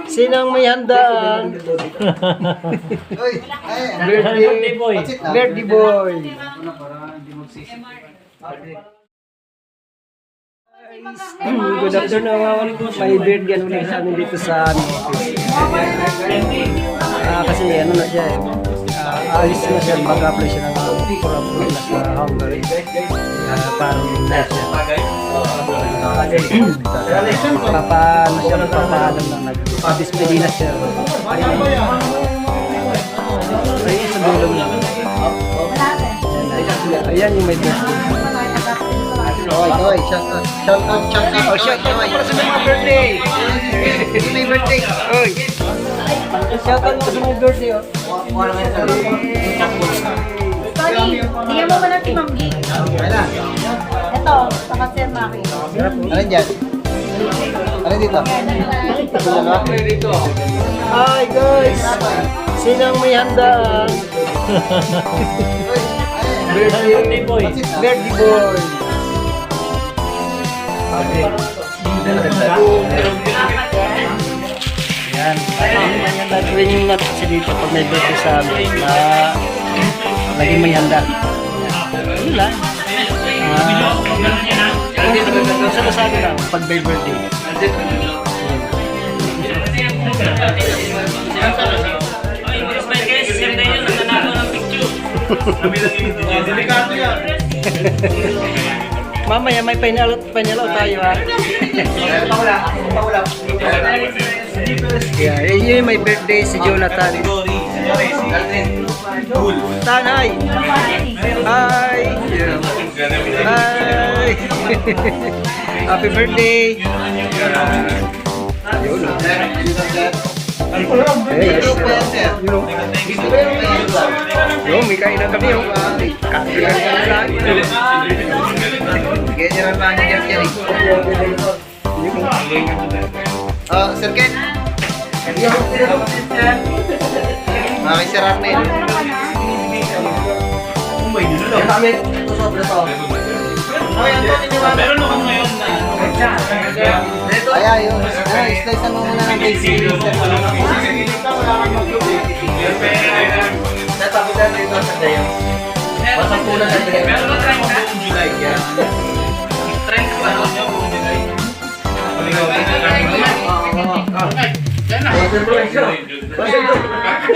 Sinang may handaan? Birthday boy. Birthday boy. Good afternoon. May birthday ano na sa amin dito sa kasi ano na siya alis na siya, mag-apply siya ng program na sa Hungary. Parang na siya. Papaano siya, magpapaalam na nag-display na siya. Ayun sa dulo na. Ayan yung may birthday. Kawai, shout out. Oh, shout out para sa mga birthday. May birthday. Oy. Shout out sa mga birthday. Sorry, hindi mo ba natin mamgi? Ito, saka Sir Maki. Ano dyan? Ano dito? Dito. Hi guys! Sinang may handaan? Birthday boy. Birthday boy. Yan. Yan gagawin yung natin kasi dito pag may birthday sa amin na laging may handa. Yun lang. Kung sinasabi lang pag may birthday. Mamaya may painalaw tayo ha. Yeah, yun may birthday si Jonathan. Tanay. Hi. Hi. Happy birthday. Yun. Yo, may kain na kami. Kakilan ka na lang. Ganyan ang manager yan eh. Sir Ken. Maki Sir Arnel. Meron ako ngayon na Ay, yun. Slice mo muna ng basic. Natapitan dito sa dayo. Pasampulan na dayo. meron na tayo buong July yan. Trend pa no niya buong July.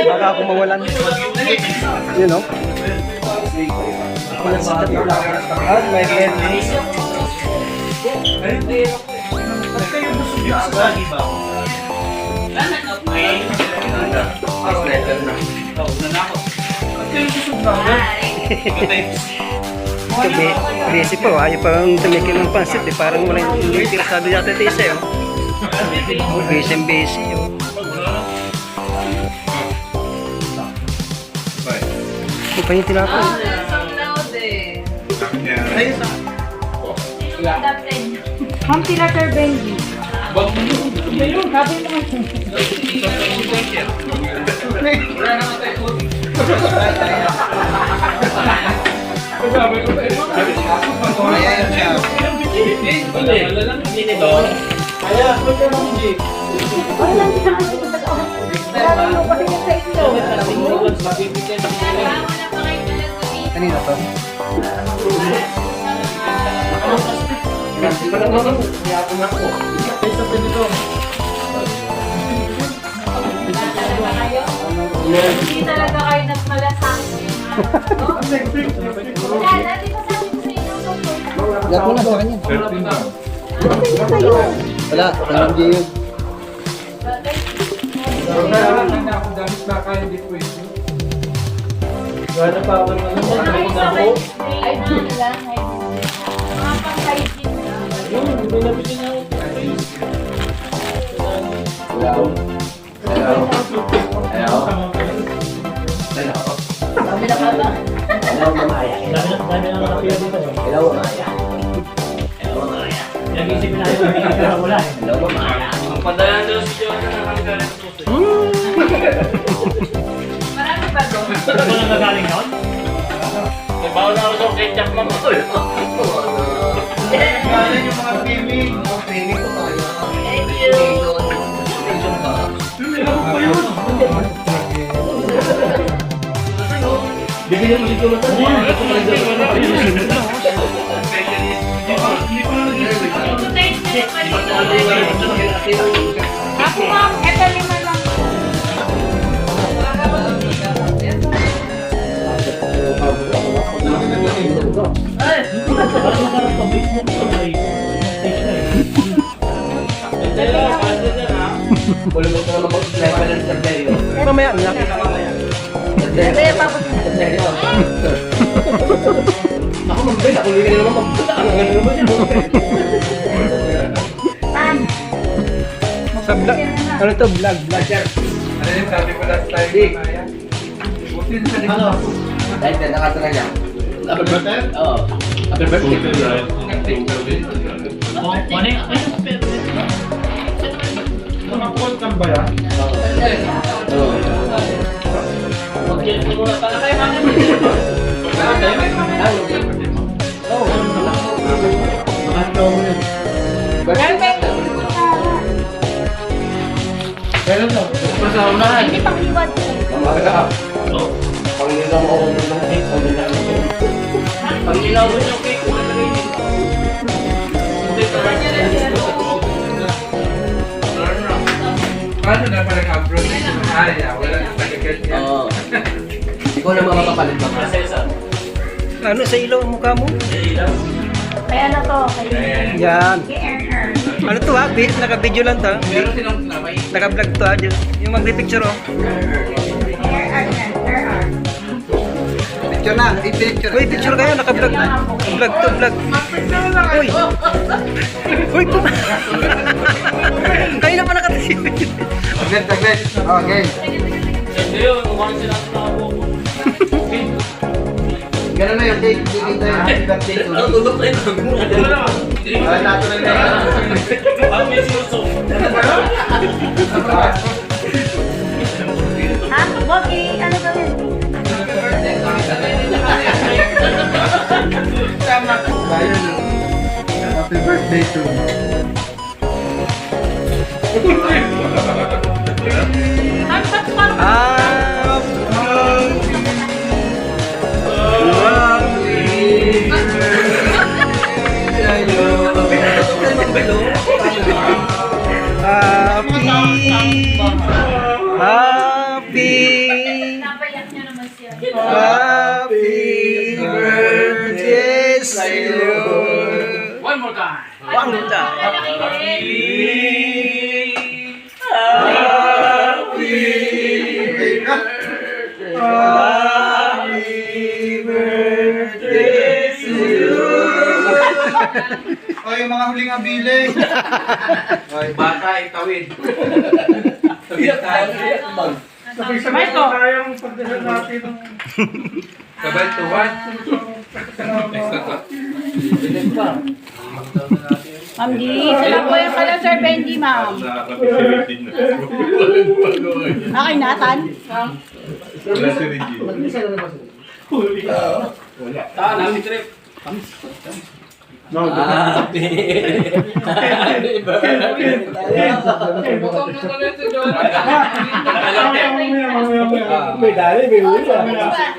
Baka ako mawalan. You know? At may birthday. Ba't kayo busog yung sa lagi ba? Ba't kayo busog na? Busy po, ayaw pang tumikil ng pansit eh. Parang walang tira sabi natin ito isa yun. Busy yun. Kung pa yung tinapon. Ma'am Tila Sir Benji. Ayun, sabi mo kasi. Kanina to? Hindi talaga kayo nagmalasang. Wala, dati pa sabi ko sa inyo. Lahat mo na sa kanya. Ano kayo? Wala, tanong di yun. Wala pa ako naman. Ay, na lang. Mga pang-hygiene na. Dami na pala. Ang padayan doon si John na nakagaling sa puso. Marami ba doon? Ano ba nagagaling yun? May bawal na ako sa ketchup mama. Galing yung mga gaming. Mga gaming ko tayo. Thank you. Ako ma'am, eto 5 lang. Mamaya na. Hindi, papos na. Tan. Sa vlog. Ano to? Vlog. Ano yung sabi ko last time? Ano? Dahil na nakatara niya. Happy birthday? Oo. Happy birthday. Kumakul ka ba yan? Perfect. Kailan to? Hindi pang liwat. Pag-ilaw mo yung cake, wala na rin. Paano na pala ka-abroad? Wala na pag-agad yan. Oo. Ikaw na mapapalit ba? Ano sa ilaw ang mukha mo? Kaya na to. Kay Yan. Erner. Ano to ha? Naka-video lang to. Meron silang namay. Naka-vlog to ha. Yung magpipicture oh. Picture na. Picture. Uy, picture kayo. Naka-vlog. Vlog to, vlog. Uy. Uy, kayo na pa nakatisipin. Taglit. Okay. Ganun na yung cake. Hindi tayo happy birthday to. Ano tulog tayo? Natural na yan. Ha? Bogi, ano ba yun? Tama. Happy birthday to you. Happy birthday to you. One more time. One more time. Happy birthday to you. O, yung mga huling abiling. Oy, bata, itawid. Sabay ko. Sabay to one. Ma'am G, sila po yung kala Sir Benji, ma'am. Okay na, Tan? Namin trip. May dali, may huli.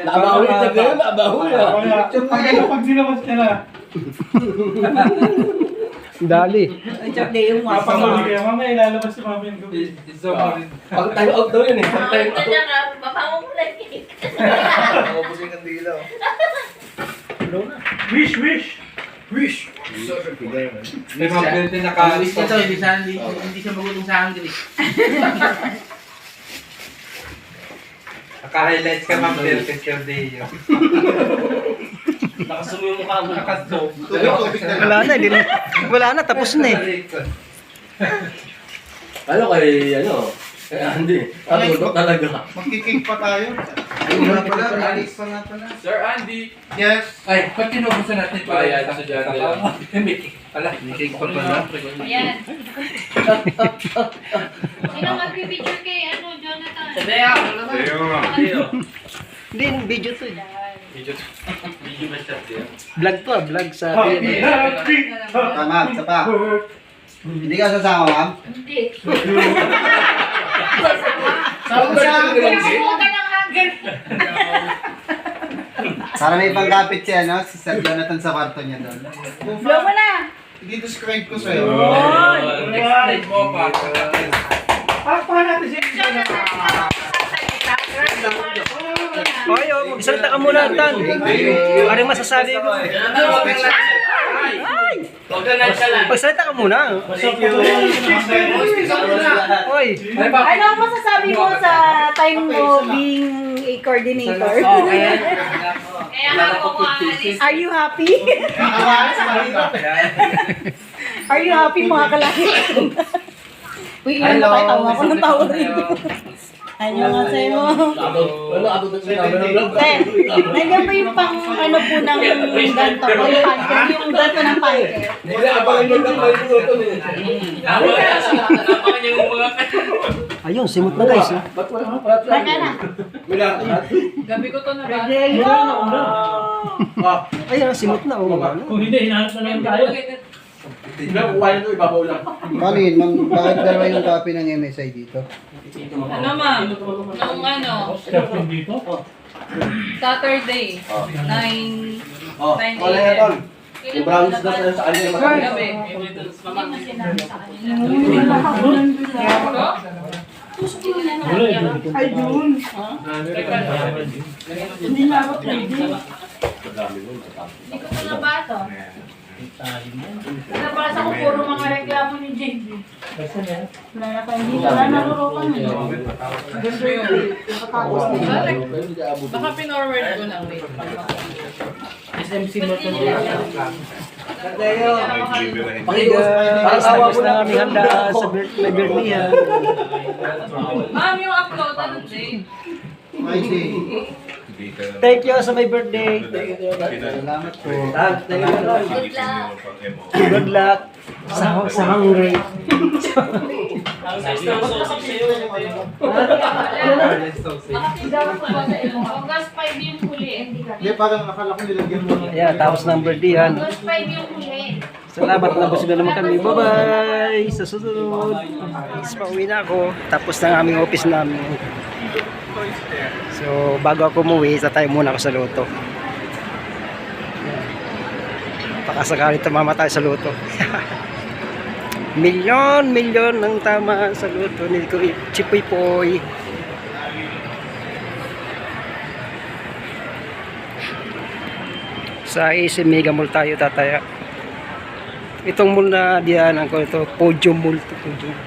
Nabawi, tagay, nabawi. Pag sinabas ka na. Dali. Papahuli kaya mamaya ilalabas si mami yung gabi. Pag time out daw yun eh. Pag time out. Mabusin ang dilaw. Wish! May mga built na kalis. Hindi siya magulong sa hangin. Naka-highlights ka ma'am, Mr. Deo. Nakasumi yung mukha mo. Nakaso. Wala na, wala na, tapos na eh. Ano kay, Andy, tutulog talaga. Magkikik pa tayo. Wala pala, Alex pa nga pala. Sir Andy. Yes. Ay, ba't kinubusan natin ito? Ay, sa dyan. May cake pala. May cake pa pala. Ayan. Sino mag-picture kay Jonathan? Sa Dea. Hindi, video to eh. Video ba siya Dea? Vlog to ah, vlog sa Tama, isa pa. Hindi ka sasama, ma'am? Hindi. Saan ba siya? Pumunta ng hangin. Para may panggapit siya, no? Si Sir Jonathan sa kwarto niya doon. Blow mo na. Dito scribe ko sa'yo. Next mo pa. Hoy, magsalita ka muna, Tan. Parang masasabi ko. Magsalita ka muna. Hoy. Ano ang masasabi mo sa time mo being a coordinator? Kaya ako maalis. Are you happy? Are you happy mga kalaki? Uy, ilan ba tayo? Tawa ko ng tawa rin. Ano nga sa'yo? Ten, nandiyan ba yung pang ano po ng ganto? Yung panker, yung ganto ng panker. Ayun, simot na guys. Baka na. Gabi ko to na ba? Ayun, simot na. Oh. Paano yun, ma'am? Bakit dalawa yung copy ng MSI dito? Ano ma'am? Noong ano? Saturday. 9 a.m. Yung brownies na sa kanya. Gabi. Ay, Jun. Hindi na ako pwede. Hindi ko na ba ito? Nabasa ko puro mga reklamo ni JB. Wala na tayo dito. Wala na rurukan. Baka pinorward ko lang. Wait. SMC mo ito. Tapos na kami handa sa birthday niya. Ma'am, yung upload, ano Jay? I see. Thank you sa my birthday. Salamat po. Good luck. Good luck. Sa hungry. August 5 yung huli. Hindi, parang akala ko nilagyan mo. Ayan, tapos ng birthday yan. August 5 yung huli. Salamat na busog na naman kami. Bye-bye! Sa susunod. Is pauwi na ako. Tapos na ang aming office namin. So, bago ako umuwi, tayo muna ako sa loto. Pakasakali tumama tayo sa loto. Milyon ng tama sa loto ni Chipoy Poy. Sa AC Mega Mall tayo tataya. Itong mall na diyan ang ko ito, Podium Mall to Podium.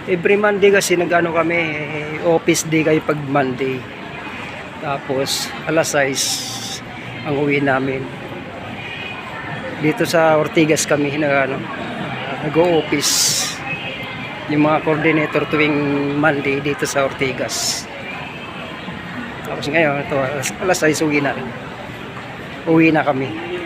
Every Monday kasi nagano kami, office day kayo pag Monday. Tapos alas 6 ang uwi namin. Dito sa Ortigas kami nag-o-office. Yung mga coordinator tuwing Monday dito sa Ortigas. Tapos ngayon, ito, alas 6 uwi na rin. Uwi na kami.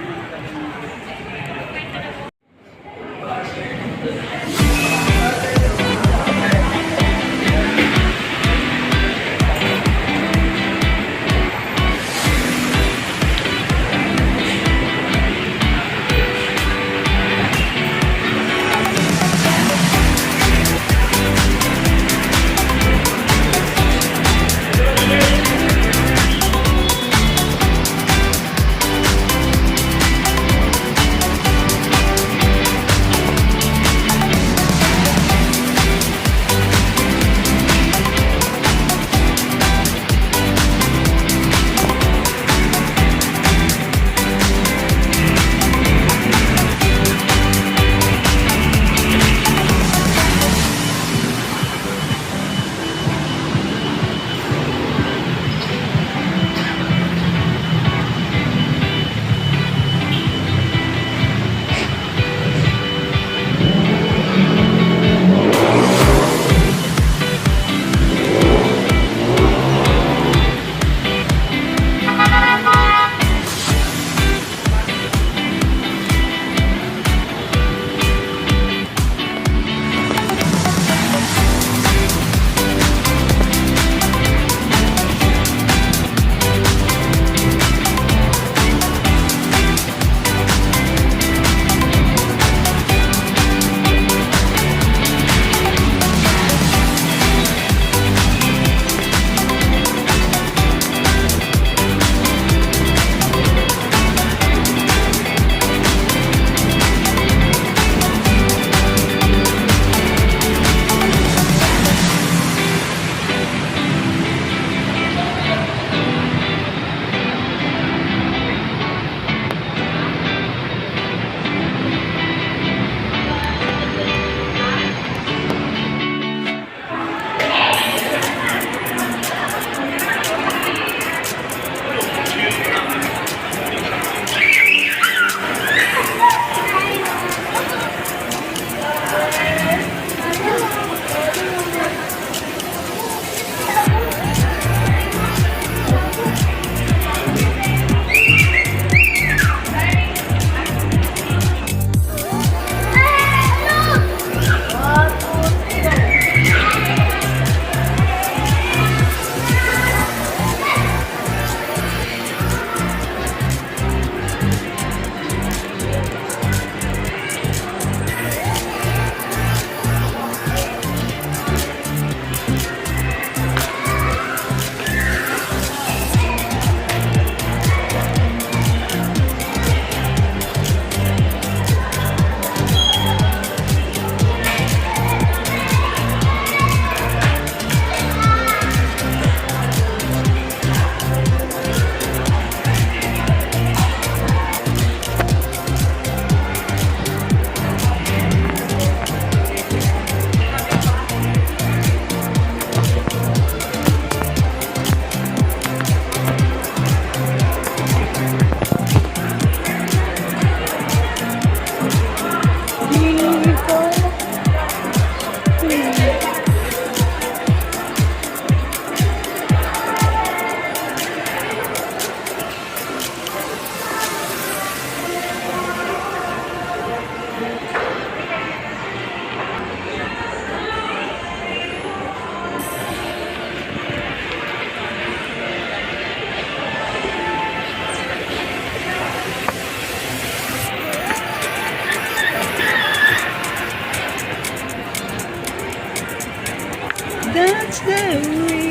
that's the way.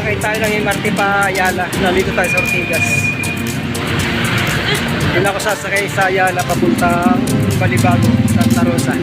Sakay tayo ng MRT pa Ayala. Nandito tayo sa Ortigas. Doon ako sasakay sa Ayala papuntang Balibago, Santa Rosa.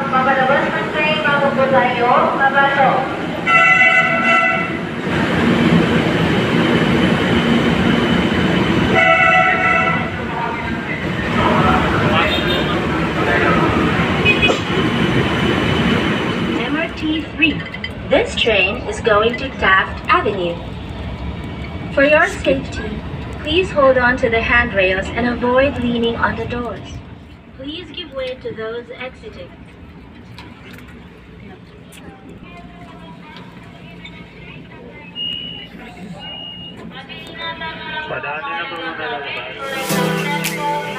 Mabalabas ng train, mabubo tayo, mabalo. MRT-3. This train is going to Taft Avenue. For your safety, please hold on to the handrails and avoid leaning on the doors. Please give way to those exiting. Padaan din ang mga lalabas.